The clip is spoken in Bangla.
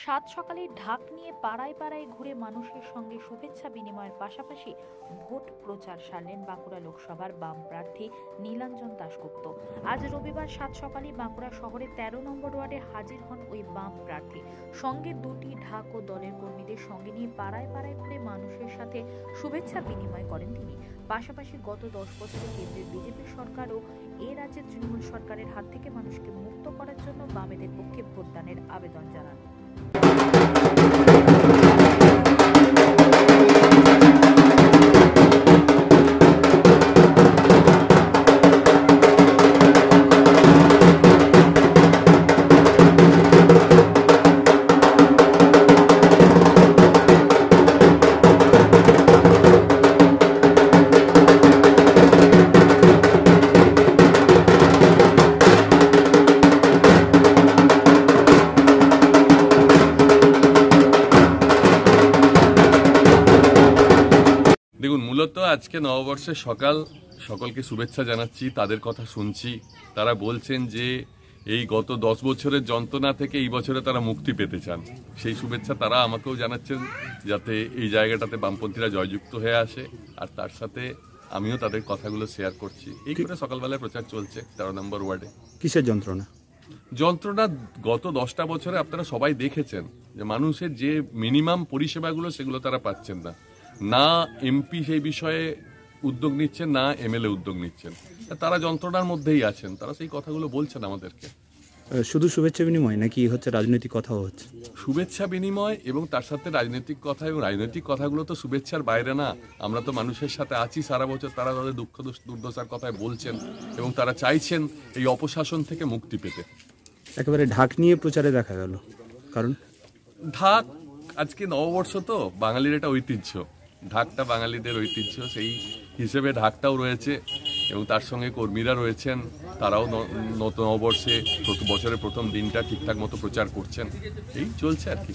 সাত সকালে ঢাক নিয়ে পাড়ায় পাড়ায় ঘুরে মানুষের সঙ্গে শুভেচ্ছা বিনিময়ের পাশাপাশি ভোট প্রচার সারলেন বাঁকুড়া লোকসভার বাম প্রার্থী নীলাঞ্জন দাশগুপ্ত। আজ রবিবার সাত সকালে বাঁকুড়া শহরের ১৩ নম্বর ওয়ার্ডে হাজির হন ওই বাম প্রার্থী। সঙ্গে দুটি ঢাক ও দলের কর্মীদের সঙ্গে নিয়ে পাড়ায় পাড়ায় ঘুরে মানুষের সাথে শুভেচ্ছা বিনিময় করেন তিনি। পাশাপাশি গত 10 বছরে কেন্দ্রের বিজেপি সরকার ও এ রাজ্যের তৃণমূল সরকারের হাত থেকে মানুষকে মুক্ত করার জন্য বামেদের পক্ষে ভোটদানের আবেদন জানান। দেখুন, মূলত আজকে নববর্ষের সকলকে শুভেচ্ছা জানাচ্ছি। তাদের কথা শুনছি, তারা বলছেন যে এই গত 10 বছরের যন্ত্রণা থেকে এই বছরে তারা মুক্তি পেতে চান। সেই শুভেচ্ছা তারা আমাকেও জানাচ্ছেন, যাতে এই জায়গাটাতে বামপন্থীরা জয়যুক্ত হয়ে আসে। আর তার সাথে আমিও তাদের কথাগুলো শেয়ার করছি। এই করে সকালবেলায় প্রচার চলছে 13 নম্বর ওয়ার্ডে। কিসের যন্ত্রণা? গত 10টা বছরে আপনারা সবাই দেখেছেন যে মানুষের যে মিনিমাম পরিষেবাগুলো সেগুলো তারা পাচ্ছেন না। না এমপি সেই বিষয়ে উদ্যোগ নিচ্ছেন, না এমএলএ উদ্যোগ নিচ্ছেন। তারা যন্ত্রণার মধ্যেই আছেন। তারা সেই কথাগুলো বলছেন আমাদেরকে। শুধু শুভেচ্ছা বিনিময় নাকি হচ্ছে রাজনৈতিক কথাও হচ্ছে? শুভেচ্ছা বিনিময় এবং তার সাথে রাজনৈতিক কথা, এবং রাজনৈতিক কথাগুলো তো শুভেচ্ছার বাইরে না। আমরা তো মানুষের সাথে আছি সারা বছর। তারা তাদের দুঃখ দুর্দশার কথায় বলছেন এবং তারা চাইছেন এই অপশাসন থেকে মুক্তি পেতে। একেবারে ঢাক নিয়ে প্রচারে দেখা গেল। কারণ ঢাক আজকে নববর্ষ, তো বাঙালির এটা ঐতিহ্য। ঢাকটা বাঙালিদের ঐতিহ্য, সেই হিসেবে ঢাকটাও রয়েছে এবং তার সঙ্গে কর্মীরা রয়েছেন। তারাও নতুন নববর্ষে বছরের প্রথম দিনটা ঠিকঠাক মতো প্রচার করছেন। এই চলছে আর কি।